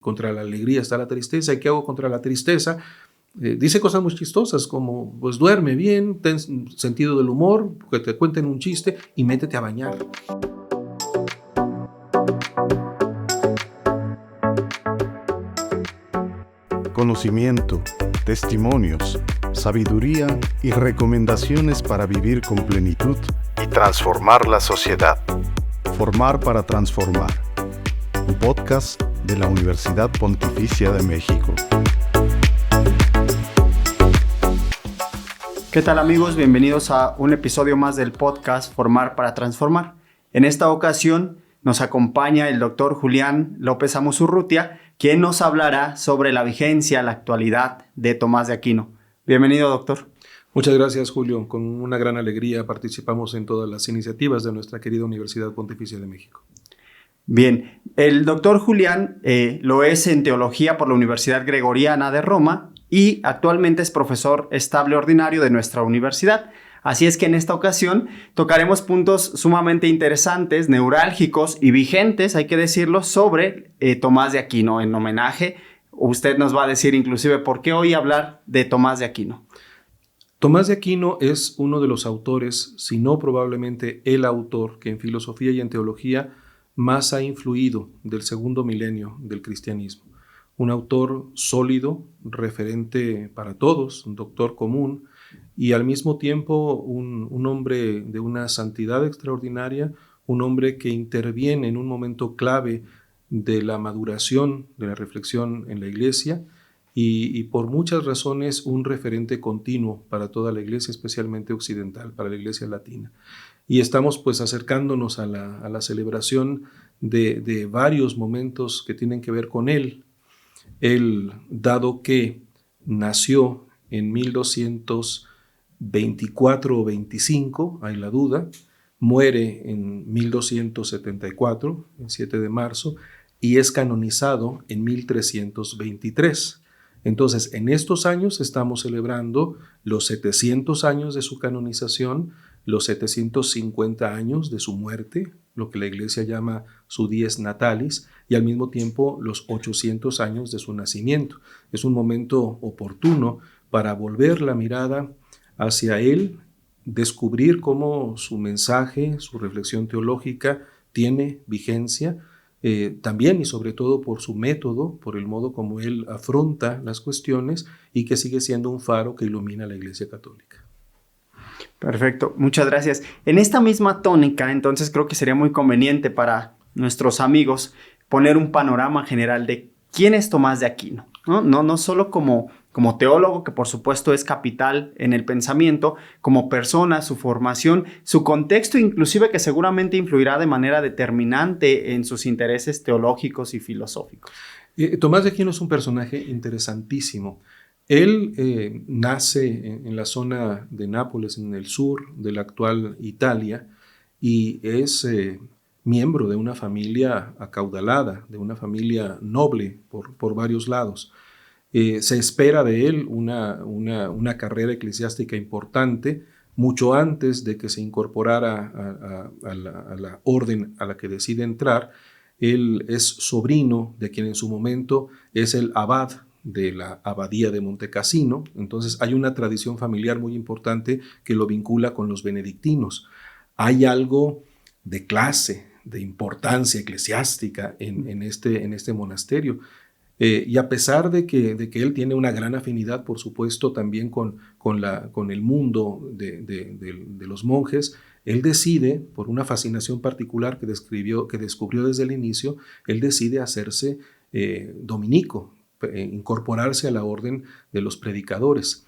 Contra la alegría está la tristeza. ¿Y qué hago contra la tristeza? Dice cosas muy chistosas como, pues duerme bien, ten sentido del humor, que te cuenten un chiste y métete a bañar. Conocimiento, testimonios, sabiduría y recomendaciones para vivir con plenitud y transformar la sociedad. Formar para transformar. Un podcast de la Universidad Pontificia de México. ¿Qué tal, amigos? Bienvenidos a un episodio más del podcast Formar para Transformar. En esta ocasión nos acompaña el doctor Julián López Amusurrutia, quien nos hablará sobre la vigencia, la actualidad de Tomás de Aquino. Bienvenido, doctor. Muchas gracias, Julio. Con una gran alegría participamos en todas las iniciativas de nuestra querida Universidad Pontificia de México. Bien, el doctor Julián lo es en teología por la Universidad Gregoriana de Roma y actualmente es profesor estable ordinario de nuestra universidad. Así es que en esta ocasión tocaremos puntos sumamente interesantes, neurálgicos y vigentes, hay que decirlo, sobre Tomás de Aquino. En homenaje, usted nos va a decir inclusive por qué hoy hablar de Tomás de Aquino. Tomás de Aquino es uno de los autores, si no probablemente el autor, que en filosofía y en teología más ha influido del segundo milenio del cristianismo. Un autor sólido, referente para todos, un doctor común, y al mismo tiempo un hombre de una santidad extraordinaria, un hombre que interviene en un momento clave de la maduración, de la reflexión en la Iglesia, y por muchas razones un referente continuo para toda la Iglesia, especialmente occidental, para la Iglesia latina. Y estamos pues acercándonos a la celebración de varios momentos que tienen que ver con él. Él, dado que nació en 1224 o 25, hay la duda, muere en 1274, el 7 de marzo, y es canonizado en 1323. Entonces, en estos años estamos celebrando los 700 años de su canonización, los 750 años de su muerte, lo que la Iglesia llama su dies natalis, y al mismo tiempo los 800 años de su nacimiento. Es un momento oportuno para volver la mirada hacia él, descubrir cómo su mensaje, su reflexión teológica tiene vigencia, también y sobre todo por su método, por el modo como él afronta las cuestiones y que sigue siendo un faro que ilumina a la Iglesia Católica. Perfecto, muchas gracias. En esta misma tónica, entonces creo que sería muy conveniente para nuestros amigos poner un panorama general de quién es Tomás de Aquino, ¿no? No solo como teólogo, que por supuesto es capital en el pensamiento, como persona, su formación, su contexto, inclusive que seguramente influirá de manera determinante en sus intereses teológicos y filosóficos. Tomás de Aquino es un personaje interesantísimo. Él nace en la zona de Nápoles, en el sur de la actual Italia, y es miembro de una familia acaudalada, de una familia noble por varios lados. Se espera de él una carrera eclesiástica importante, mucho antes de que se incorporara a la orden a la que decide entrar. Él es sobrino de quien en su momento es el abad de la abadía de Montecassino. Entonces hay una tradición familiar muy importante que lo vincula con los benedictinos. Hay algo de clase, de importancia eclesiástica en este monasterio. Y a pesar de que él tiene una gran afinidad, por supuesto, también con el mundo de los monjes, él decide, por una fascinación particular que descubrió desde el inicio, él decide hacerse dominico, incorporarse a la orden de los predicadores,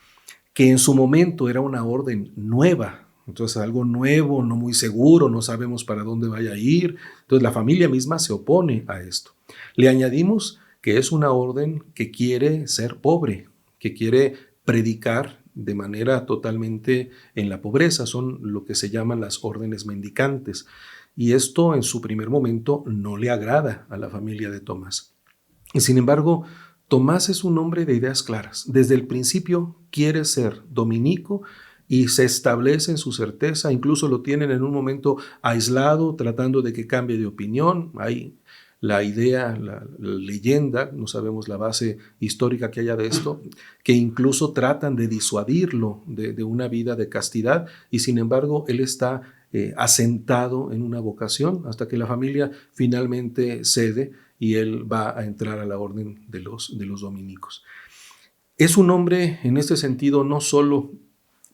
que en su momento era una orden nueva. Entonces algo nuevo, no muy seguro, no sabemos para dónde vaya a ir. Entonces la familia misma se opone a esto. Le añadimos que es una orden que quiere ser pobre, que quiere predicar de manera totalmente en la pobreza. Son lo que se llaman las órdenes mendicantes. Y esto en su primer momento no le agrada a la familia de Tomás. Y sin embargo, Tomás es un hombre de ideas claras. Desde el principio quiere ser dominico y se establece en su certeza. Incluso lo tienen en un momento aislado, tratando de que cambie de opinión. Hay la idea, la leyenda, no sabemos la base histórica que haya de esto, que incluso tratan de disuadirlo de una vida de castidad, y sin embargo él está asentado en una vocación hasta que la familia finalmente cede y él va a entrar a la orden de los dominicos. Es un hombre en este sentido no solo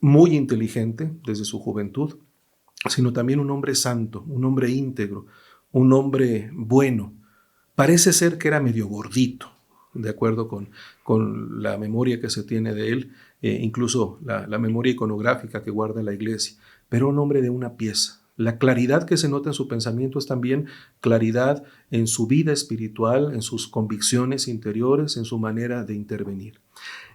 muy inteligente desde su juventud, sino también un hombre santo, un hombre íntegro, un hombre bueno. Parece ser que era medio gordito, de acuerdo con la memoria que se tiene de él, incluso la memoria iconográfica que guarda la iglesia, pero un hombre de una pieza. La claridad que se nota en su pensamiento es también claridad en su vida espiritual, en sus convicciones interiores, en su manera de intervenir.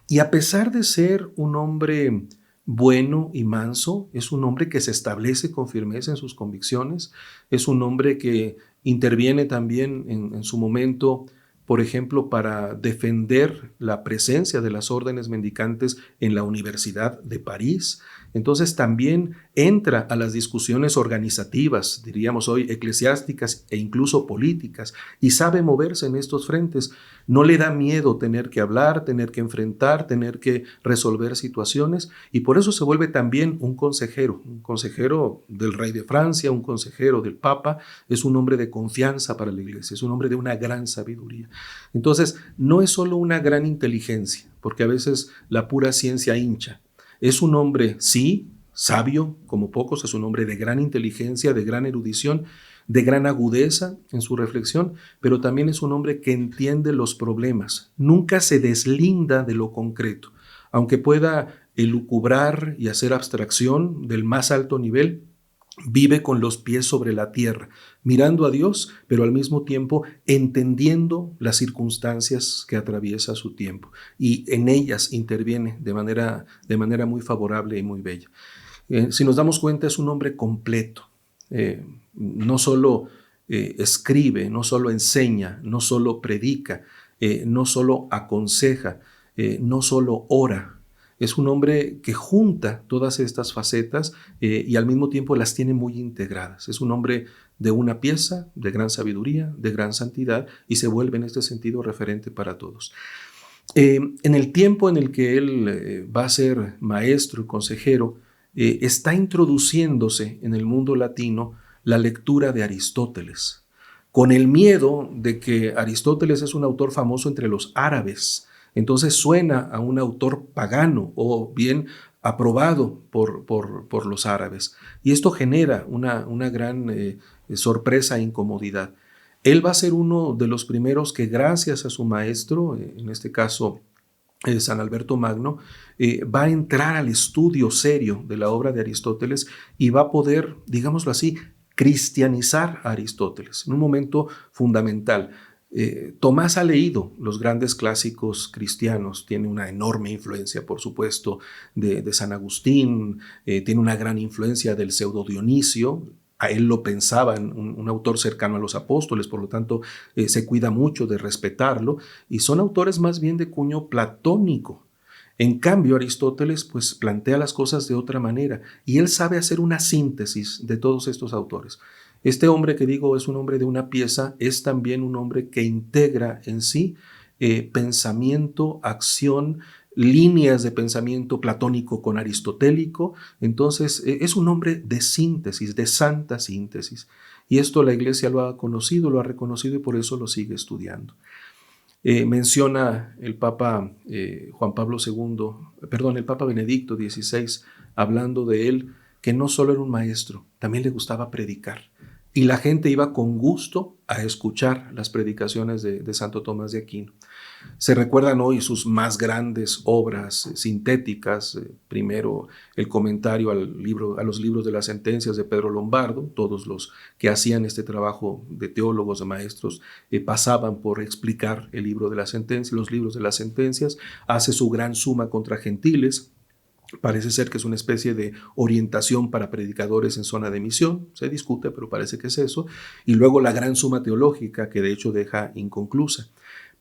Y a pesar de ser un hombre bueno y manso, es un hombre que se establece con firmeza en sus convicciones, es un hombre que interviene también en su momento, por ejemplo, para defender la presencia de las órdenes mendicantes en la Universidad de París. Entonces también entra a las discusiones organizativas, diríamos hoy eclesiásticas e incluso políticas, y sabe moverse en estos frentes. No le da miedo tener que hablar, tener que enfrentar, tener que resolver situaciones, y por eso se vuelve también un consejero del rey de Francia, un consejero del Papa. Es un hombre de confianza para la iglesia, es un hombre de una gran sabiduría. Entonces, no es solo una gran inteligencia, porque a veces la pura ciencia hincha. Es un hombre, sí, sabio, como pocos, es un hombre de gran inteligencia, de gran erudición, de gran agudeza en su reflexión, pero también es un hombre que entiende los problemas, nunca se deslinda de lo concreto, aunque pueda elucubrar y hacer abstracción del más alto nivel. Vive con los pies sobre la tierra, mirando a Dios, pero al mismo tiempo entendiendo las circunstancias que atraviesa su tiempo, y en ellas interviene de manera muy favorable y muy bella. Si nos damos cuenta, es un hombre completo. No solo escribe, no solo enseña, no solo predica, no solo aconseja, no solo ora. Es un hombre que junta todas estas facetas y al mismo tiempo las tiene muy integradas. Es un hombre de una pieza, de gran sabiduría, de gran santidad, y se vuelve en este sentido referente para todos. En el tiempo en el que él va a ser maestro y consejero, está introduciéndose en el mundo latino la lectura de Aristóteles, con el miedo de que Aristóteles es un autor famoso entre los árabes. Entonces suena a un autor pagano o bien aprobado por los árabes. Y esto genera una gran sorpresa e incomodidad. Él va a ser uno de los primeros que, gracias a su maestro, en este caso San Alberto Magno, va a entrar al estudio serio de la obra de Aristóteles y va a poder, digámoslo así, cristianizar a Aristóteles en un momento fundamental. Tomás ha leído los grandes clásicos cristianos, tiene una enorme influencia, por supuesto, de San Agustín, tiene una gran influencia del pseudo Dionisio. A él lo pensaban un autor cercano a los apóstoles, por lo tanto se cuida mucho de respetarlo, y son autores más bien de cuño platónico. En cambio, Aristóteles pues plantea las cosas de otra manera, y él sabe hacer una síntesis de todos estos autores. Este hombre que digo es un hombre de una pieza, es también un hombre que integra en sí pensamiento, acción, líneas de pensamiento platónico con aristotélico. Entonces es un hombre de síntesis, de santa síntesis. Y esto la Iglesia lo ha conocido, lo ha reconocido, y por eso lo sigue estudiando. Menciona el Papa el Papa Benedicto XVI, hablando de él, que no solo era un maestro, también le gustaba predicar. Y la gente iba con gusto a escuchar las predicaciones de Santo Tomás de Aquino. Se recuerdan hoy sus más grandes obras sintéticas. Primero, el comentario a los libros de las sentencias de Pedro Lombardo. Todos los que hacían este trabajo de teólogos, de maestros, pasaban por explicar el libro de las sentencias, los libros de las sentencias. Hace su gran suma contra gentiles. Parece ser que es una especie de orientación para predicadores en zona de misión, se discute, pero parece que es eso. Y luego la gran suma teológica, que de hecho deja inconclusa.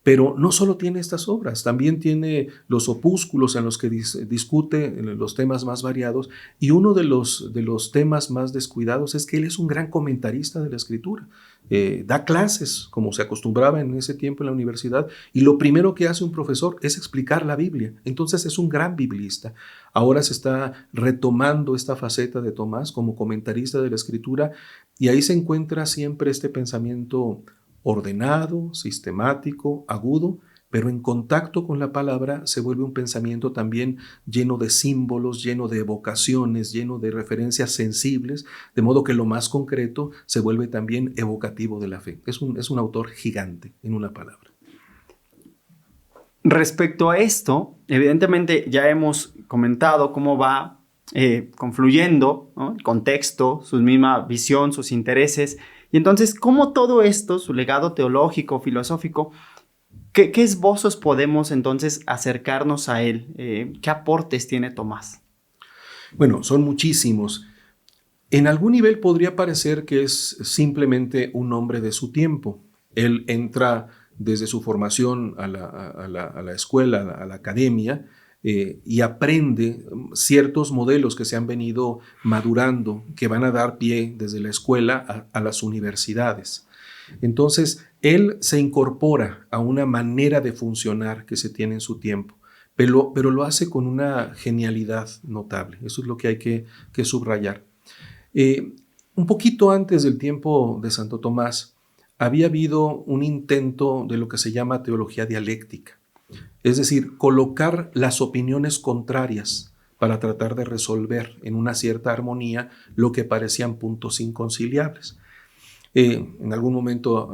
Pero no solo tiene estas obras, también tiene los opúsculos en los que discute los temas más variados, y uno de los temas más descuidados es que él es un gran comentarista de la Escritura. da clases como se acostumbraba en ese tiempo en la universidad, y lo primero que hace un profesor es explicar la Biblia. Entonces es un gran biblista. Ahora se está retomando esta faceta de Tomás como comentarista de la Escritura, y ahí se encuentra siempre este pensamiento ordenado, sistemático, agudo, pero en contacto con la palabra se vuelve un pensamiento también lleno de símbolos, lleno de evocaciones, lleno de referencias sensibles, de modo que lo más concreto se vuelve también evocativo de la fe. Es un autor gigante, en una palabra. Respecto a esto, evidentemente ya hemos comentado cómo va confluyendo, ¿no?, el contexto, su misma visión, sus intereses, y entonces cómo todo esto, su legado teológico, filosófico, ¿qué esbozos podemos entonces acercarnos a él? ¿Qué aportes tiene Tomás? Bueno, son muchísimos. En algún nivel podría parecer que es simplemente un hombre de su tiempo. Él entra desde su formación a la escuela, a la academia, y aprende ciertos modelos que se han venido madurando, que van a dar pie desde la escuela a las universidades. Entonces, él se incorpora a una manera de funcionar que se tiene en su tiempo, pero lo hace con una genialidad notable. Eso es lo que hay que subrayar. Un poquito antes del tiempo de Santo Tomás, había habido un intento de lo que se llama teología dialéctica, es decir, colocar las opiniones contrarias para tratar de resolver en una cierta armonía lo que parecían puntos inconciliables. En algún momento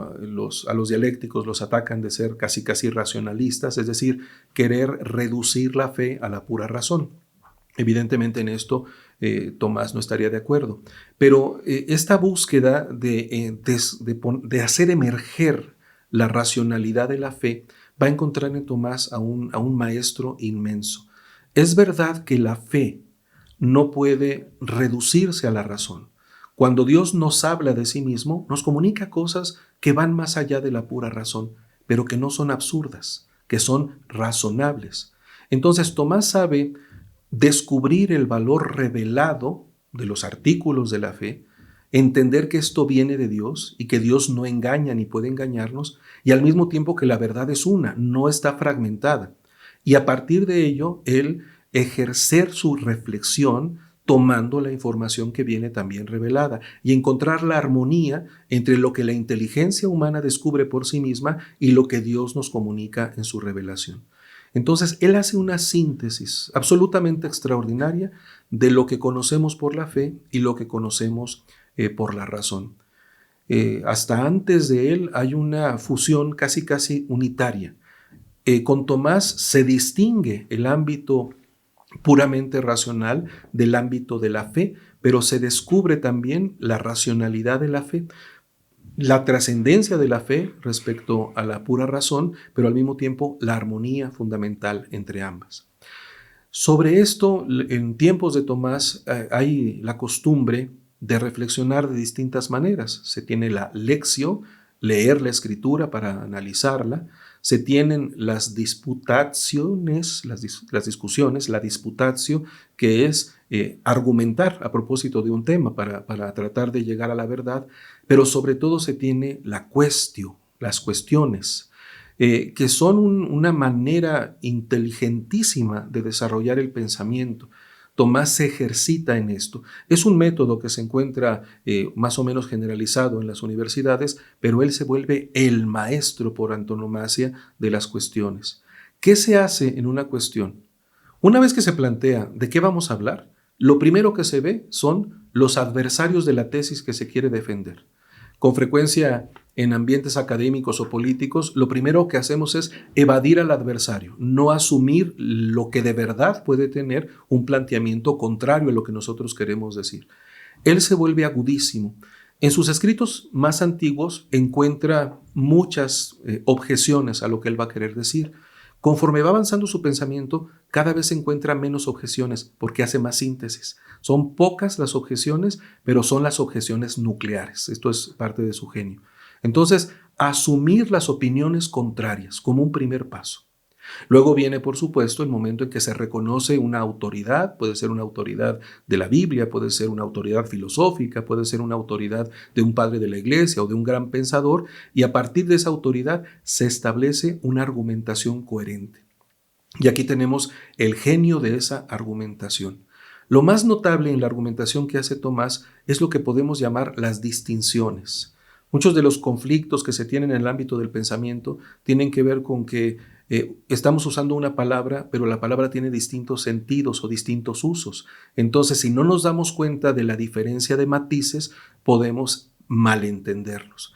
a los dialécticos los atacan de ser casi racionalistas, es decir, querer reducir la fe a la pura razón. Evidentemente en esto Tomás no estaría de acuerdo, pero esta búsqueda de hacer emerger la racionalidad de la fe va a encontrar en Tomás a un maestro inmenso. Es verdad que la fe no puede reducirse a la razón. Cuando Dios nos habla de sí mismo, nos comunica cosas que van más allá de la pura razón, pero que no son absurdas, que son razonables. Entonces Tomás sabe descubrir el valor revelado de los artículos de la fe, entender que esto viene de Dios y que Dios no engaña ni puede engañarnos, y al mismo tiempo que la verdad es una, no está fragmentada. Y a partir de ello, él ejercer su reflexión tomando la información que viene también revelada y encontrar la armonía entre lo que la inteligencia humana descubre por sí misma y lo que Dios nos comunica en su revelación. Entonces, él hace una síntesis absolutamente extraordinaria de lo que conocemos por la fe y lo que conocemos por la razón. Hasta antes de él hay una fusión casi unitaria. Con Tomás se distingue el ámbito puramente racional del ámbito de la fe, pero se descubre también la racionalidad de la fe, la trascendencia de la fe respecto a la pura razón, pero al mismo tiempo la armonía fundamental entre ambas. Sobre esto, en tiempos de Tomás hay la costumbre de reflexionar de distintas maneras. Se tiene la lectio, leer la escritura para analizarla. Se tienen las disputaciones, las discusiones, la disputatio, que es argumentar a propósito de un tema para tratar de llegar a la verdad, pero sobre todo se tiene la quaestio, las cuestiones, que son una manera inteligentísima de desarrollar el pensamiento. Tomás se ejercita en esto. Es un método que se encuentra más o menos generalizado en las universidades, pero él se vuelve el maestro por antonomasia de las cuestiones. ¿Qué se hace en una cuestión? Una vez que se plantea de qué vamos a hablar, lo primero que se ve son los adversarios de la tesis que se quiere defender. Con frecuencia en ambientes académicos o políticos, lo primero que hacemos es evadir al adversario, no asumir lo que de verdad puede tener un planteamiento contrario a lo que nosotros queremos decir. Él se vuelve agudísimo. En sus escritos más antiguos encuentra muchas objeciones a lo que él va a querer decir. Conforme va avanzando su pensamiento, cada vez encuentra menos objeciones porque hace más síntesis. Son pocas las objeciones, pero son las objeciones nucleares. Esto es parte de su genio. Entonces, asumir las opiniones contrarias como un primer paso. Luego viene, por supuesto, el momento en que se reconoce una autoridad, puede ser una autoridad de la Biblia, puede ser una autoridad filosófica, puede ser una autoridad de un padre de la iglesia o de un gran pensador, y a partir de esa autoridad se establece una argumentación coherente. Y aquí tenemos el genio de esa argumentación. Lo más notable en la argumentación que hace Tomás es lo que podemos llamar las distinciones. Muchos de los conflictos que se tienen en el ámbito del pensamiento tienen que ver con que estamos usando una palabra, pero la palabra tiene distintos sentidos o distintos usos. Entonces, si no nos damos cuenta de la diferencia de matices, podemos malentenderlos.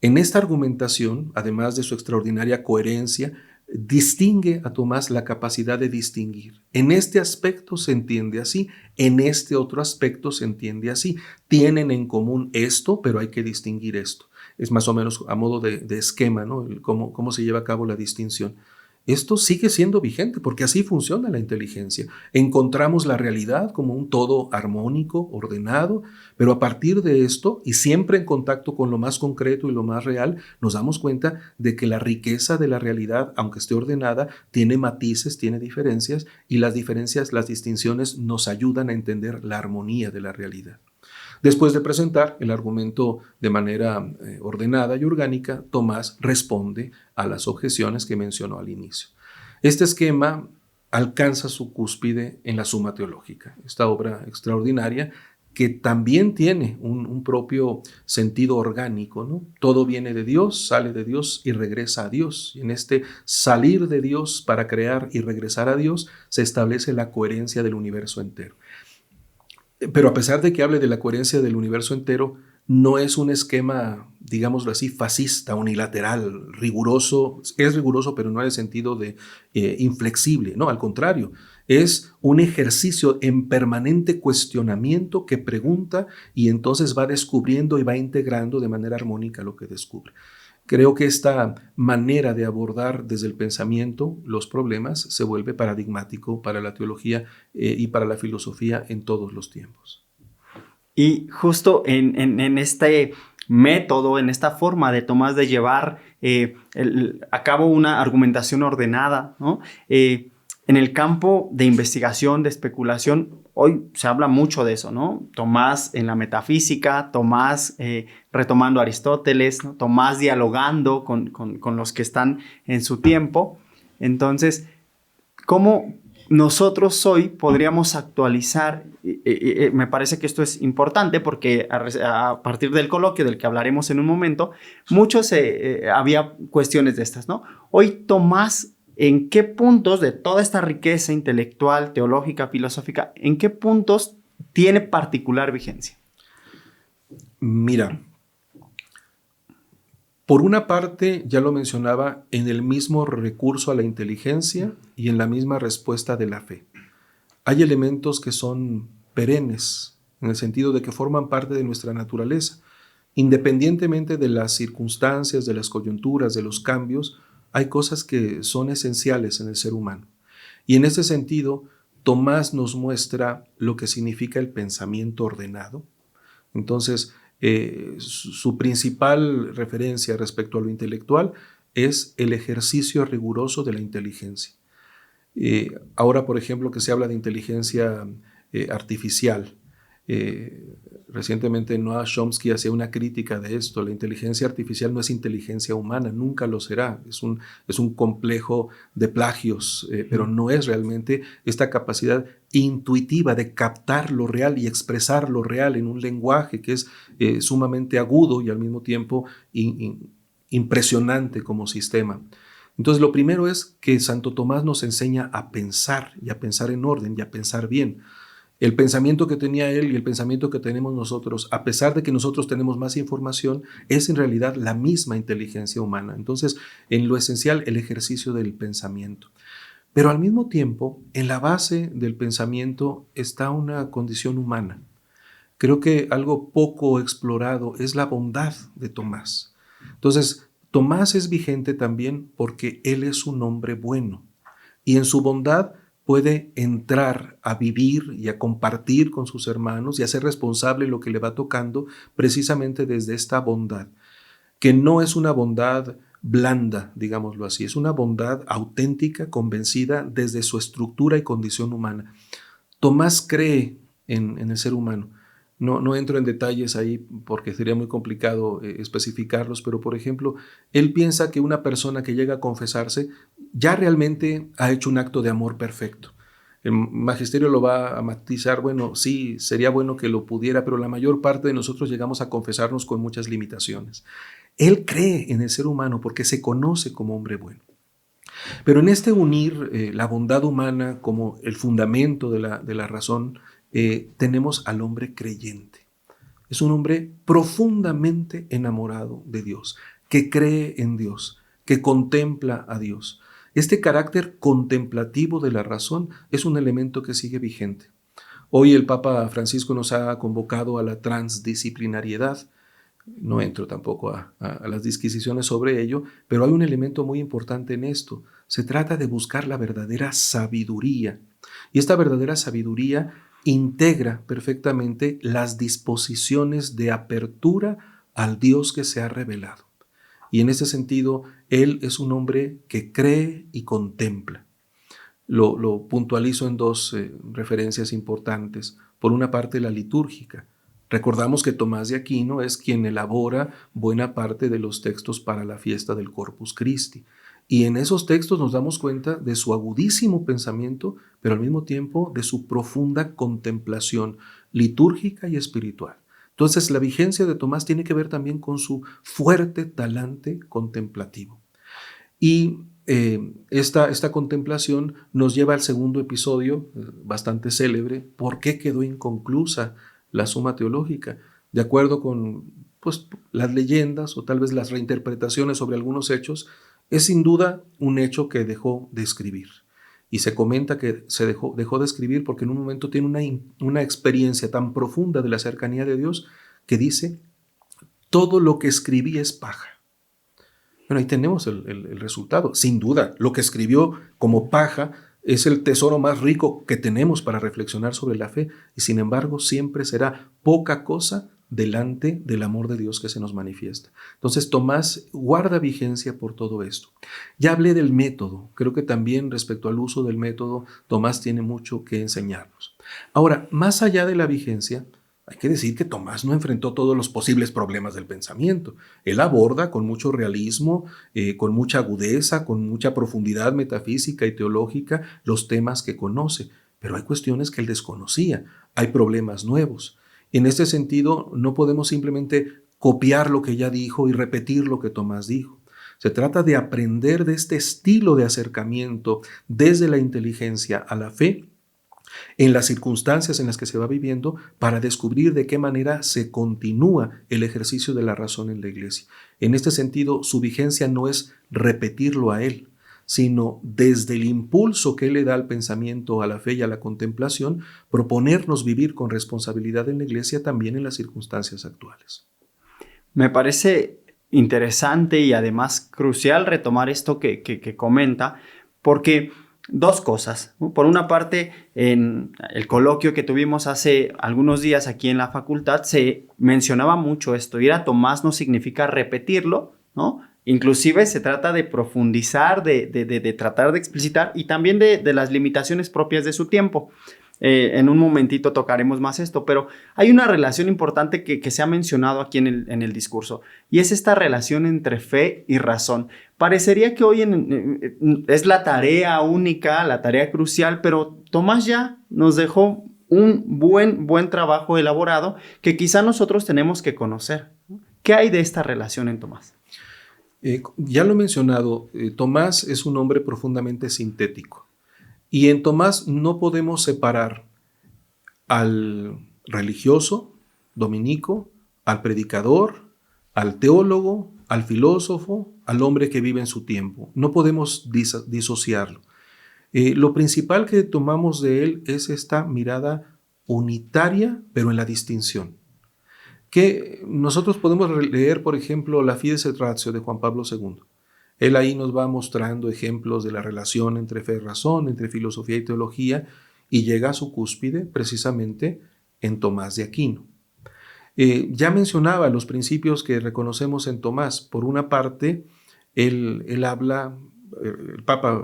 En esta argumentación, además de su extraordinaria coherencia, distingue a Tomás la capacidad de distinguir. En este aspecto se entiende así, en este otro aspecto se entiende así. Tienen en común esto, pero hay que distinguir esto. Es más o menos a modo de esquema, ¿no? Cómo se lleva a cabo la distinción. Esto sigue siendo vigente porque así funciona la inteligencia. Encontramos la realidad como un todo armónico, ordenado, pero a partir de esto, y siempre en contacto con lo más concreto y lo más real, nos damos cuenta de que la riqueza de la realidad, aunque esté ordenada, tiene matices, tiene diferencias, y las diferencias, las distinciones nos ayudan a entender la armonía de la realidad. Después de presentar el argumento de manera ordenada y orgánica, Tomás responde a las objeciones que mencionó al inicio. Este esquema alcanza su cúspide en la Suma Teológica, esta obra extraordinaria que también tiene un propio sentido orgánico, ¿no? Todo viene de Dios, sale de Dios y regresa a Dios. Y en este salir de Dios para crear y regresar a Dios se establece la coherencia del universo entero. Pero a pesar de que hable de la coherencia del universo entero, no es un esquema, digámoslo así, fascista, unilateral, riguroso. Es riguroso, pero no en el sentido de inflexible, no, al contrario. Es un ejercicio en permanente cuestionamiento que pregunta y entonces va descubriendo y va integrando de manera armónica lo que descubre. Creo que esta manera de abordar desde el pensamiento los problemas se vuelve paradigmático para la teología y para la filosofía en todos los tiempos. Y justo en este método, en esta forma de Tomás de llevar a cabo una argumentación ordenada, ¿no? En el campo de investigación, de especulación, hoy se habla mucho de eso, ¿no? Tomás en la metafísica, Tomás retomando a Aristóteles, ¿no? Tomás dialogando con los que están en su tiempo. Entonces, ¿cómo nosotros hoy podríamos actualizar? Me parece que esto es importante porque a partir del coloquio del que hablaremos en un momento, había cuestiones de estas, ¿no? Hoy Tomás, ¿en qué puntos de toda esta riqueza intelectual, teológica, filosófica, en qué puntos tiene particular vigencia? Mira, por una parte, ya lo mencionaba, en el mismo recurso a la inteligencia y en la misma respuesta de la fe. Hay elementos que son perennes, en el sentido de que forman parte de nuestra naturaleza. Independientemente de las circunstancias, de las coyunturas, de los cambios, hay cosas que son esenciales en el ser humano. Y en ese sentido, Tomás nos muestra lo que significa el pensamiento ordenado. Entonces, su principal referencia respecto a lo intelectual es el ejercicio riguroso de la inteligencia. Ahora, por ejemplo, que se habla de inteligencia artificial. Recientemente Noam Chomsky hacía una crítica de esto. La inteligencia artificial no es inteligencia humana, nunca lo será. Es un complejo de plagios, pero no es realmente esta capacidad intuitiva de captar lo real y expresar lo real en un lenguaje que es sumamente agudo y al mismo tiempo impresionante como sistema. Entonces, lo primero es que Santo Tomás nos enseña a pensar y a pensar en orden y a pensar bien. El pensamiento que tenía él y el pensamiento que tenemos nosotros, a pesar de que nosotros tenemos más información, es en realidad la misma inteligencia humana. Entonces, en lo esencial, el ejercicio del pensamiento. Pero al mismo tiempo, en la base del pensamiento está una condición humana. Creo que algo poco explorado es la bondad de Tomás. Entonces, Tomás es vigente también porque él es un hombre bueno y en su bondad puede entrar a vivir y a compartir con sus hermanos y a ser responsable de lo que le va tocando precisamente desde esta bondad, que no es una bondad blanda, digámoslo así. Es una bondad auténtica, convencida desde su estructura y condición humana. Tomás cree en el ser humano. No entro en detalles ahí porque sería muy complicado especificarlos, pero por ejemplo, él piensa que una persona que llega a confesarse ya realmente ha hecho un acto de amor perfecto. El magisterio lo va a matizar, bueno, sí, sería bueno que lo pudiera, pero la mayor parte de nosotros llegamos a confesarnos con muchas limitaciones. Él cree en el ser humano porque se conoce como hombre bueno. Pero en este unir la bondad humana como el fundamento de la razón, tenemos al hombre creyente. Es un hombre profundamente enamorado de Dios, que cree en Dios, que contempla a Dios. Este carácter contemplativo de la razón es un elemento que sigue vigente. Hoy el Papa Francisco nos ha convocado a la transdisciplinariedad. No entro tampoco a las disquisiciones sobre ello, pero hay un elemento muy importante en esto. Se trata de buscar la verdadera sabiduría. Y esta verdadera sabiduría integra perfectamente las disposiciones de apertura al Dios que se ha revelado. Y en ese sentido, él es un hombre que cree y contempla. Lo puntualizo en dos referencias importantes. Por una parte, la litúrgica. Recordamos que Tomás de Aquino es quien elabora buena parte de los textos para la fiesta del Corpus Christi. Y en esos textos nos damos cuenta de su agudísimo pensamiento, pero al mismo tiempo de su profunda contemplación litúrgica y espiritual. Entonces, la vigencia de Tomás tiene que ver también con su fuerte talante contemplativo. Y esta contemplación nos lleva al segundo episodio, bastante célebre. ¿Por qué quedó inconclusa la Suma Teológica? De acuerdo con las leyendas o tal vez las reinterpretaciones sobre algunos hechos, es sin duda un hecho que dejó de escribir. Y se comenta que se dejó de escribir porque en un momento tiene una experiencia tan profunda de la cercanía de Dios que dice, todo lo que escribí es paja. Bueno, ahí tenemos el resultado. Sin duda, lo que escribió como paja es el tesoro más rico que tenemos para reflexionar sobre la fe y sin embargo siempre será poca cosa delante del amor de Dios que se nos manifiesta. Entonces Tomás guarda vigencia por todo esto. Ya hablé del método. Creo que también respecto al uso del método, Tomás tiene mucho que enseñarnos. Ahora, más allá de la vigencia, hay que decir que Tomás no enfrentó todos los posibles problemas del pensamiento. Él aborda con mucho realismo, con mucha agudeza, con mucha profundidad metafísica y teológica los temas que conoce, pero hay cuestiones que él desconocía, hay problemas nuevos. En este sentido, no podemos simplemente copiar lo que ya dijo y repetir lo que Tomás dijo. Se trata de aprender de este estilo de acercamiento desde la inteligencia a la fe en las circunstancias en las que se va viviendo para descubrir de qué manera se continúa el ejercicio de la razón en la Iglesia. En este sentido, su vigencia no es repetirlo a él, sino desde el impulso que él le da al pensamiento, a la fe y a la contemplación, proponernos vivir con responsabilidad en la Iglesia también en las circunstancias actuales. Me parece interesante y además crucial retomar esto que comenta, porque dos cosas. Por una parte, en el coloquio que tuvimos hace algunos días aquí en la facultad, se mencionaba mucho esto. Ir a Tomás no significa repetirlo, ¿no? Inclusive se trata de profundizar, de tratar de explicitar y también de las limitaciones propias de su tiempo. En un momentito tocaremos más esto, pero hay una relación importante que se ha mencionado aquí en el discurso y es esta relación entre fe y razón. Parecería que hoy es la tarea única, la tarea crucial, pero Tomás ya nos dejó un buen trabajo elaborado que quizá nosotros tenemos que conocer. ¿Qué hay de esta relación en Tomás? Ya lo he mencionado, Tomás es un hombre profundamente sintético. Y en Tomás no podemos separar al religioso, dominico, al predicador, al teólogo, al filósofo, al hombre que vive en su tiempo. No podemos disociarlo. Lo principal que tomamos de él es esta mirada unitaria, pero en la distinción. Que nosotros podemos leer, por ejemplo, la Fides et Ratio de Juan Pablo II. Él ahí nos va mostrando ejemplos de la relación entre fe y razón, entre filosofía y teología, y llega a su cúspide precisamente en Tomás de Aquino. Ya mencionaba los principios que reconocemos en Tomás. Por una parte, Él habla, el Papa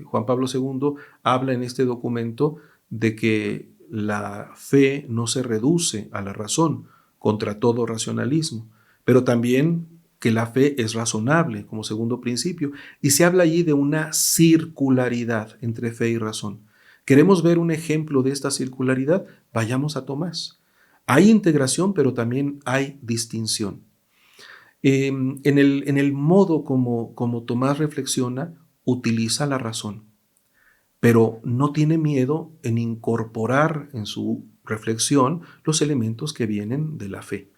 Juan Pablo II habla en este documento de que la fe no se reduce a la razón contra todo racionalismo, pero también que la fe es razonable como segundo principio, y se habla allí de una circularidad entre fe y razón. ¿Queremos ver un ejemplo de esta circularidad? Vayamos a Tomás. Hay integración, pero también hay distinción. En el modo como Tomás reflexiona, utiliza la razón, pero no tiene miedo en incorporar en su reflexión los elementos que vienen de la fe.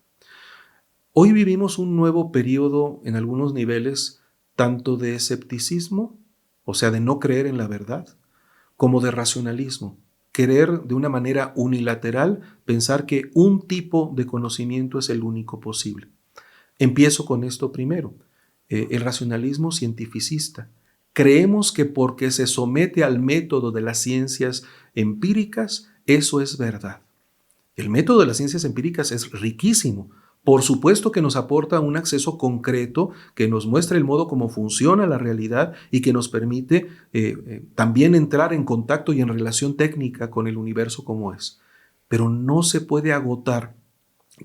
Hoy vivimos un nuevo periodo en algunos niveles, tanto de escepticismo, o sea, de no creer en la verdad, como de racionalismo. Querer de una manera unilateral pensar que un tipo de conocimiento es el único posible. Empiezo con esto primero, el racionalismo cientificista. Creemos que porque se somete al método de las ciencias empíricas, eso es verdad. El método de las ciencias empíricas es riquísimo. Por supuesto que nos aporta un acceso concreto que nos muestra el modo como funciona la realidad y que nos permite también entrar en contacto y en relación técnica con el universo como es. Pero no se puede agotar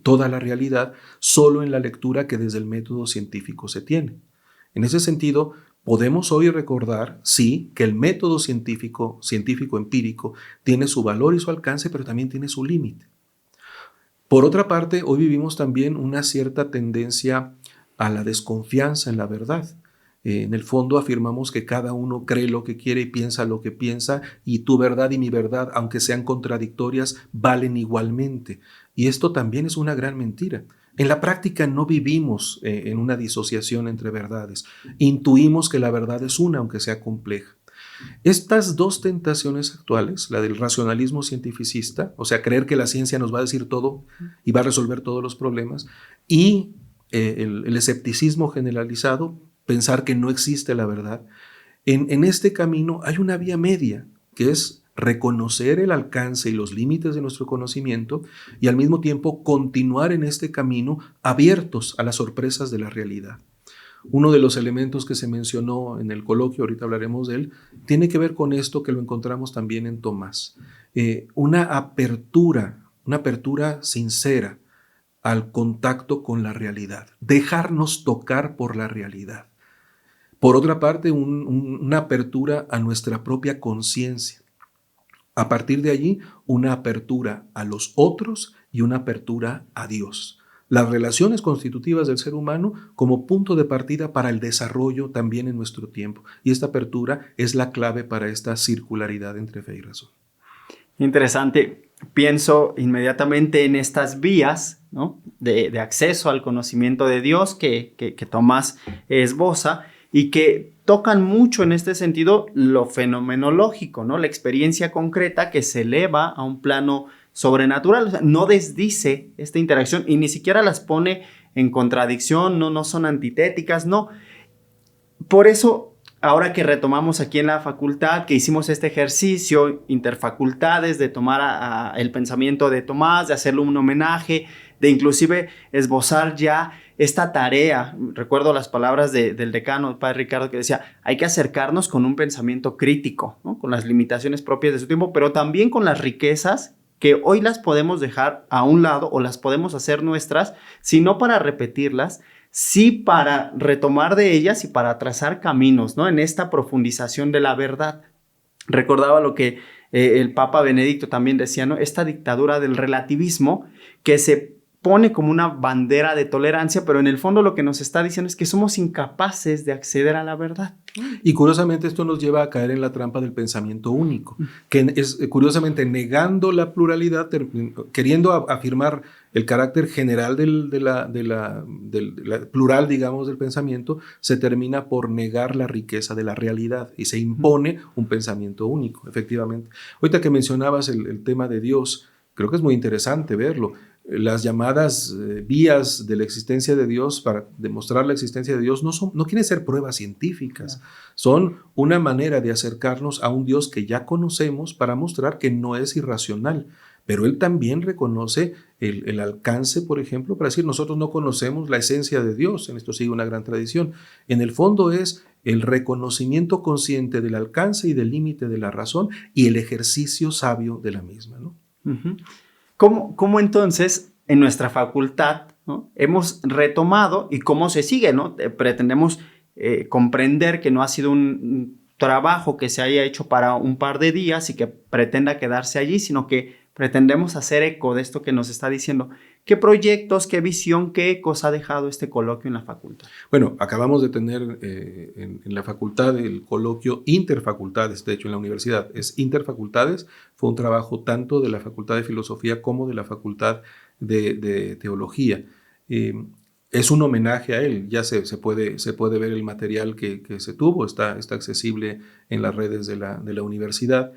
toda la realidad solo en la lectura que desde el método científico se tiene. En ese sentido, podemos hoy recordar, sí, que el método científico empírico tiene su valor y su alcance, pero también tiene su límite. Por otra parte, hoy vivimos también una cierta tendencia a la desconfianza en la verdad. En el fondo afirmamos que cada uno cree lo que quiere y piensa lo que piensa, y tu verdad y mi verdad, aunque sean contradictorias, valen igualmente. Y esto también es una gran mentira. En la práctica no vivimos en una disociación entre verdades. Intuimos que la verdad es una, aunque sea compleja. Estas dos tentaciones actuales, la del racionalismo cientificista, o sea, creer que la ciencia nos va a decir todo y va a resolver todos los problemas, y el escepticismo generalizado, pensar que no existe la verdad, en este camino hay una vía media, que es reconocer el alcance y los límites de nuestro conocimiento y al mismo tiempo continuar en este camino abiertos a las sorpresas de la realidad. Uno de los elementos que se mencionó en el coloquio, ahorita hablaremos de él, tiene que ver con esto que lo encontramos también en Tomás. Una apertura sincera al contacto con la realidad, dejarnos tocar por la realidad. Por otra parte, una apertura a nuestra propia conciencia. A partir de allí, una apertura a los otros y una apertura a Dios. Las relaciones constitutivas del ser humano como punto de partida para el desarrollo también en nuestro tiempo. Y esta apertura es la clave para esta circularidad entre fe y razón. Interesante. Pienso inmediatamente en estas vías, ¿no?, de acceso al conocimiento de Dios que Tomás esboza y que tocan mucho en este sentido lo fenomenológico, ¿no?, la experiencia concreta que se eleva a un plano sobrenatural. O sea, no desdice esta interacción y ni siquiera las pone en contradicción, no son antitéticas, no. Por eso, ahora que retomamos aquí en la facultad, que hicimos este ejercicio, interfacultades, de tomar el pensamiento de Tomás, de hacerle un homenaje, de inclusive esbozar ya esta tarea. Recuerdo las palabras del decano, el padre Ricardo, que decía, hay que acercarnos con un pensamiento crítico, ¿no?, con las limitaciones propias de su tiempo, pero también con las riquezas que hoy las podemos dejar a un lado o las podemos hacer nuestras, sino para repetirlas, sí para retomar de ellas y para trazar caminos, ¿no?, en esta profundización de la verdad. Recordaba lo que el Papa Benedicto también decía, ¿no?, esta dictadura del relativismo que se pone como una bandera de tolerancia, pero en el fondo lo que nos está diciendo es que somos incapaces de acceder a la verdad. Y curiosamente esto nos lleva a caer en la trampa del pensamiento único, que es curiosamente negando la pluralidad, queriendo afirmar el carácter general de la plural, digamos, del pensamiento, se termina por negar la riqueza de la realidad y se impone un pensamiento único, efectivamente. Ahorita que mencionabas el tema de Dios, creo que es muy interesante verlo. Las llamadas vías de la existencia de Dios para demostrar la existencia de Dios no quieren ser pruebas científicas, son una manera de acercarnos a un Dios que ya conocemos para mostrar que no es irracional, pero él también reconoce el alcance, por ejemplo, para decir, nosotros no conocemos la esencia de Dios, en esto sigue una gran tradición. En el fondo es el reconocimiento consciente del alcance y del límite de la razón y el ejercicio sabio de la misma, ¿no? Uh-huh. ¿Cómo entonces en nuestra facultad, ¿no?, hemos retomado y cómo se sigue, ¿no? Pretendemos comprender que no ha sido un trabajo que se haya hecho para un par de días y que pretenda quedarse allí, sino que pretendemos hacer eco de esto que nos está diciendo. ¿Qué proyectos, qué visión, qué ecos ha dejado este coloquio en la facultad? Bueno, acabamos de tener en la facultad el coloquio interfacultades, de hecho en la universidad es interfacultades, fue un trabajo tanto de la Facultad de Filosofía como de la Facultad de Teología. Es un homenaje a él, ya se puede ver el material que se tuvo, está accesible en las redes de la universidad.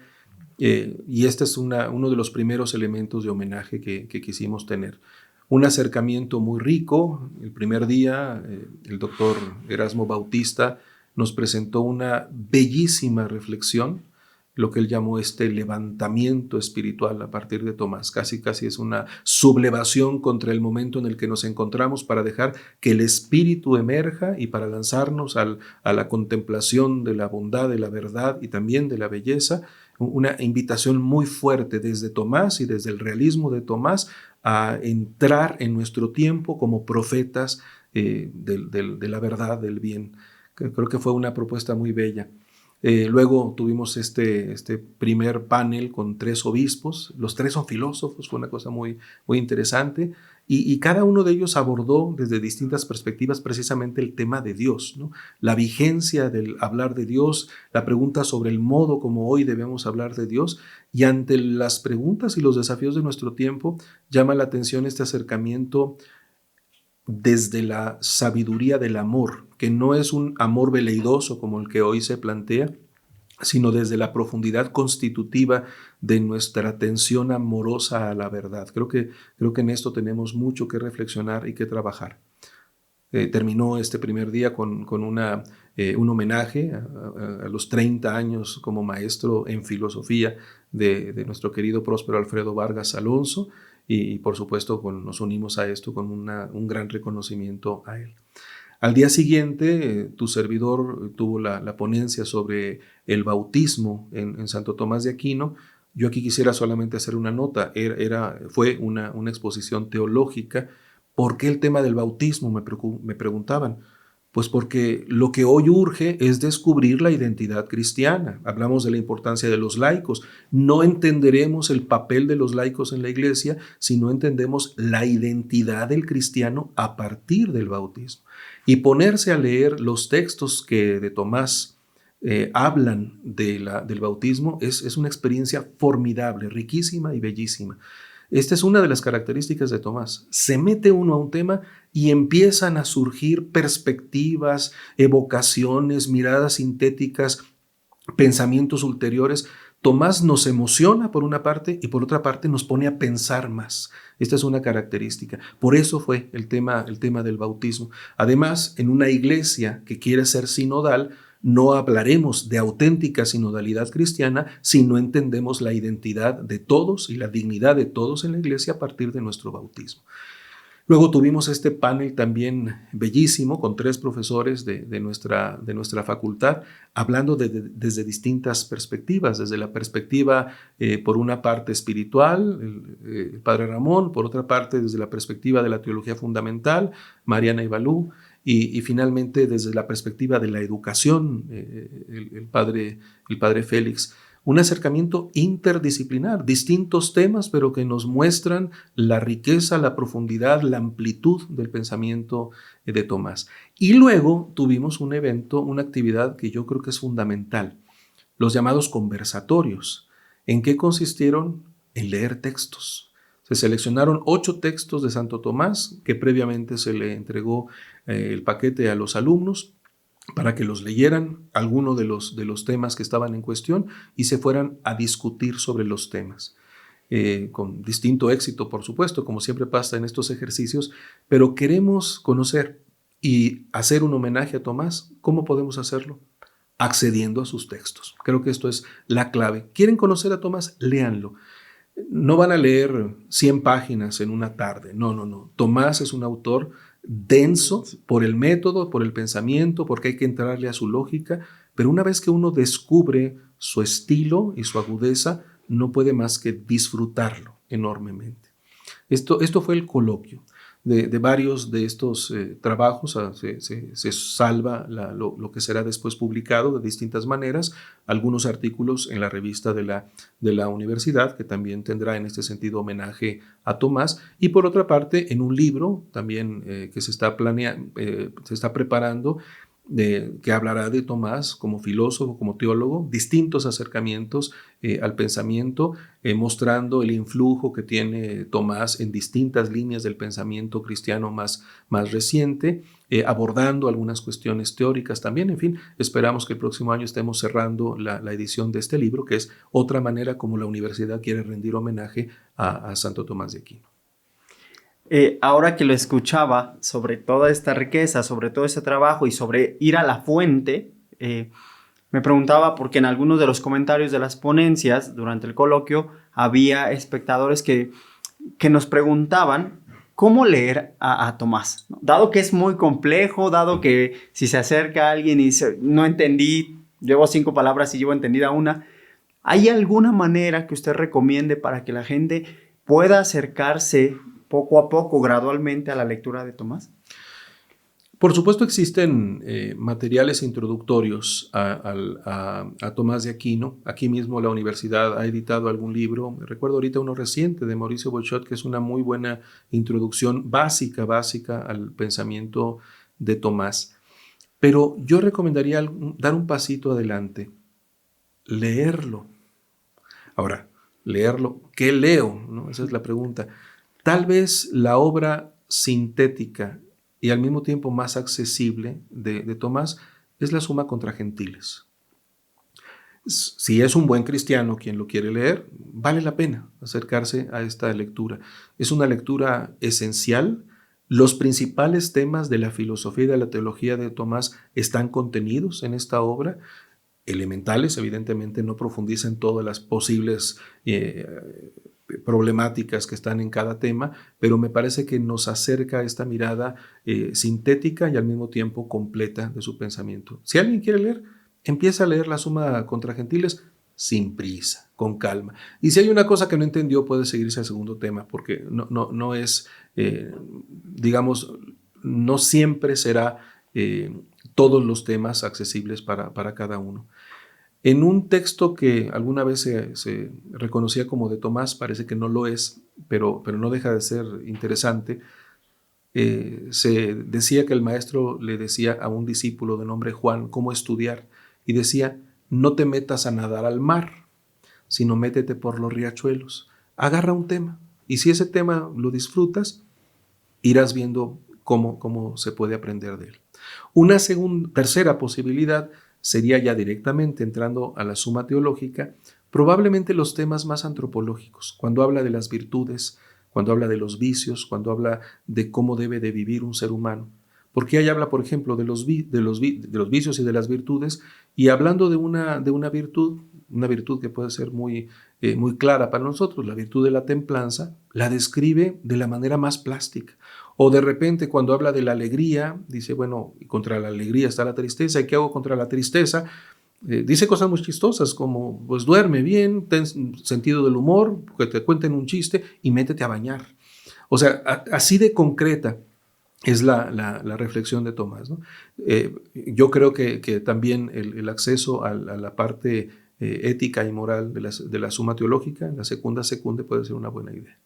Y este es uno de los primeros elementos de homenaje que quisimos tener. Un acercamiento muy rico. El primer día, el doctor Erasmo Bautista nos presentó una bellísima reflexión, lo que él llamó levantamiento espiritual a partir de Tomás. Casi es una sublevación contra el momento en el que nos encontramos para dejar que el espíritu emerja y para lanzarnos a la contemplación de la bondad, de la verdad y también de la belleza. Una invitación muy fuerte desde Tomás y desde el realismo de Tomás a entrar en nuestro tiempo como profetas de la verdad, del bien. Creo que fue una propuesta muy bella. Luego tuvimos este primer panel con 3 obispos, los 3 son filósofos, fue una cosa muy, muy interesante, y cada uno de ellos abordó desde distintas perspectivas precisamente el tema de Dios, ¿no? La vigencia del hablar de Dios, la pregunta sobre el modo como hoy debemos hablar de Dios, y ante las preguntas y los desafíos de nuestro tiempo llama la atención este acercamiento desde la sabiduría del amor, que no es un amor veleidoso como el que hoy se plantea, sino desde la profundidad constitutiva de nuestra atención amorosa a la verdad. Creo que en esto tenemos mucho que reflexionar y que trabajar. Terminó este primer día con un homenaje a los 30 años como maestro en filosofía de nuestro querido próspero Alfredo Vargas Alonso, y por supuesto nos unimos a esto con un gran reconocimiento a él. Al día siguiente, tu servidor tuvo la ponencia sobre el bautismo en Santo Tomás de Aquino. Yo aquí quisiera solamente hacer una nota. Fue una exposición teológica. ¿Por qué el tema del bautismo? Me preguntaban. Pues porque lo que hoy urge es descubrir la identidad cristiana. Hablamos de la importancia de los laicos. No entenderemos el papel de los laicos en la iglesia si no entendemos la identidad del cristiano a partir del bautismo. Y ponerse a leer los textos que de Tomás hablan del bautismo es una experiencia formidable, riquísima y bellísima. Esta es una de las características de Tomás. Se mete uno a un tema y empiezan a surgir perspectivas, evocaciones, miradas sintéticas, pensamientos ulteriores. Tomás nos emociona por una parte y por otra parte nos pone a pensar más. Esta es una característica. Por eso fue el tema del bautismo. Además, en una iglesia que quiere ser sinodal, no hablaremos de auténtica sinodalidad cristiana si no entendemos la identidad de todos y la dignidad de todos en la iglesia a partir de nuestro bautismo. Luego tuvimos este panel también bellísimo con 3 profesores de nuestra facultad hablando desde distintas perspectivas, desde la perspectiva por una parte espiritual, el padre Ramón, por otra parte desde la perspectiva de la teología fundamental, Mariana Ibalú, y finalmente desde la perspectiva de la educación, el padre Félix. Un acercamiento interdisciplinar, distintos temas, pero que nos muestran la riqueza, la profundidad, la amplitud del pensamiento de Tomás. Y luego tuvimos un evento, una actividad que yo creo que es fundamental, los llamados conversatorios. ¿En qué consistieron? En leer textos. Se seleccionaron 8 textos de Santo Tomás, que previamente se le entregó el paquete a los alumnos, para que los leyeran, alguno de los temas que estaban en cuestión, y se fueran a discutir sobre los temas. Con distinto éxito, por supuesto, como siempre pasa en estos ejercicios, pero queremos conocer y hacer un homenaje a Tomás. ¿Cómo podemos hacerlo? Accediendo a sus textos. Creo que esto es la clave. ¿Quieren conocer a Tomás? Léanlo. No van a leer 100 páginas en una tarde. No, no, no. Tomás es un autor denso por el método, por el pensamiento, porque hay que entrarle a su lógica, pero una vez que uno descubre su estilo y su agudeza, no puede más que disfrutarlo enormemente. Esto fue el coloquio. De varios de estos trabajos se salva lo que será después publicado de distintas maneras, algunos artículos en la revista de la universidad, que también tendrá en este sentido homenaje a Tomás, y por otra parte en un libro también que se está preparando, que hablará de Tomás como filósofo, como teólogo, distintos acercamientos al pensamiento, mostrando el influjo que tiene Tomás en distintas líneas del pensamiento cristiano más reciente, abordando algunas cuestiones teóricas también. En fin, esperamos que el próximo año estemos cerrando la edición de este libro, que es otra manera como la universidad quiere rendir homenaje a Santo Tomás de Aquino. Ahora que lo escuchaba sobre toda esta riqueza, sobre todo este trabajo y sobre ir a la fuente, me preguntaba, porque en algunos de los comentarios de las ponencias durante el coloquio había espectadores que nos preguntaban cómo leer a Tomás, ¿no? Dado que es muy complejo, dado que si se acerca a alguien y dice, no entendí, llevo 5 palabras y llevo entendida una, ¿hay alguna manera que usted recomiende para que la gente pueda acercarse poco a poco, gradualmente, a la lectura de Tomás? Por supuesto existen materiales introductorios a Tomás de Aquino. Aquí mismo la universidad ha editado algún libro. Recuerdo ahorita uno reciente de Mauricio Bochot, que es una muy buena introducción básica al pensamiento de Tomás. Pero yo recomendaría dar un pasito adelante, leerlo. Ahora, leerlo, ¿qué leo? ¿No? Esa es la pregunta. Tal vez la obra sintética y al mismo tiempo más accesible de Tomás es la Suma contra Gentiles. Si es un buen cristiano quien lo quiere leer, vale la pena acercarse a esta lectura. Es una lectura esencial. Los principales temas de la filosofía y de la teología de Tomás están contenidos en esta obra. Elementales, evidentemente, no profundiza en todas las posibles problemáticas que están en cada tema, pero me parece que nos acerca a esta mirada sintética y al mismo tiempo completa de su pensamiento. Si alguien quiere leer, empieza a leer la Suma contra Gentiles sin prisa, con calma. Y si hay una cosa que no entendió, puede seguirse al segundo tema, porque no es, digamos, no siempre será todos los temas accesibles para cada uno. En un texto que alguna vez se reconocía como de Tomás, parece que no lo es, pero no deja de ser interesante, se decía que el maestro le decía a un discípulo de nombre Juan cómo estudiar, y decía, no te metas a nadar al mar, sino métete por los riachuelos, agarra un tema, y si ese tema lo disfrutas, irás viendo cómo se puede aprender de él. Una tercera posibilidad sería ya directamente entrando a la Suma teológica, probablemente los temas más antropológicos, cuando habla de las virtudes, cuando habla de los vicios, cuando habla de cómo debe de vivir un ser humano. Porque ahí habla, por ejemplo, de los vicios y de las virtudes, y hablando de una virtud que puede ser muy clara para nosotros, la virtud de la templanza, la describe de la manera más plástica. O de repente cuando habla de la alegría, dice, bueno, contra la alegría está la tristeza, ¿y qué hago contra la tristeza? Dice cosas muy chistosas como, pues duerme bien, ten sentido del humor, que te cuenten un chiste y métete a bañar. O sea, así de concreta es la reflexión de Tomás, ¿no? Yo creo que también el acceso a la parte ética y moral de la Suma teológica, la secunda puede ser una buena idea.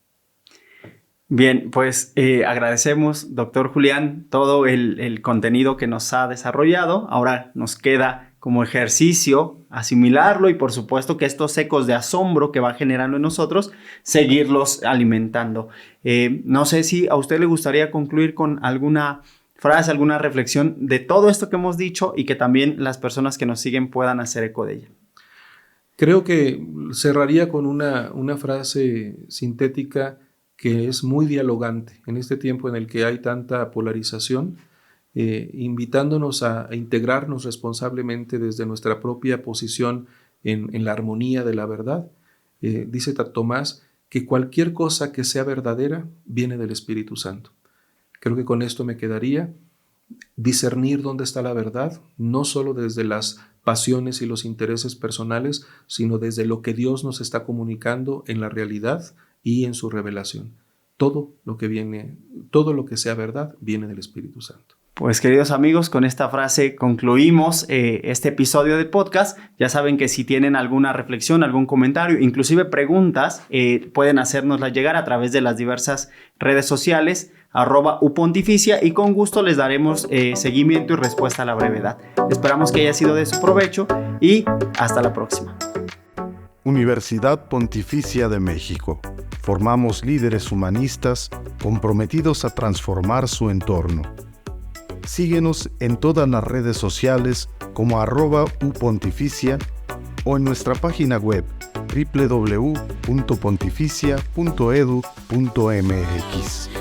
Bien, pues agradecemos, doctor Julián, todo el contenido que nos ha desarrollado. Ahora nos queda como ejercicio asimilarlo y por supuesto que estos ecos de asombro que va generando en nosotros, seguirlos alimentando. No sé si a usted le gustaría concluir con alguna frase, alguna reflexión de todo esto que hemos dicho y que también las personas que nos siguen puedan hacer eco de ella. Creo que cerraría con una frase sintética que es muy dialogante en este tiempo en el que hay tanta polarización, invitándonos a integrarnos responsablemente desde nuestra propia posición en la armonía de la verdad. Dice Tomás que cualquier cosa que sea verdadera viene del Espíritu Santo. Creo que con esto me quedaría. Discernir dónde está la verdad, no solo desde las pasiones y los intereses personales, sino desde lo que Dios nos está comunicando en la realidad y en su revelación. Todo lo que sea verdad viene del Espíritu Santo. Pues queridos amigos, con esta frase concluimos este episodio de podcast. Ya saben que si tienen alguna reflexión, algún comentario, inclusive preguntas, pueden hacérnoslas llegar a través de las diversas redes sociales, @upontificia, y con gusto les daremos seguimiento y respuesta a la brevedad. Esperamos que haya sido de su provecho y hasta la próxima. Universidad Pontificia de México. Formamos líderes humanistas comprometidos a transformar su entorno. Síguenos en todas las redes sociales como @upontificia o en nuestra página web www.pontificia.edu.mx.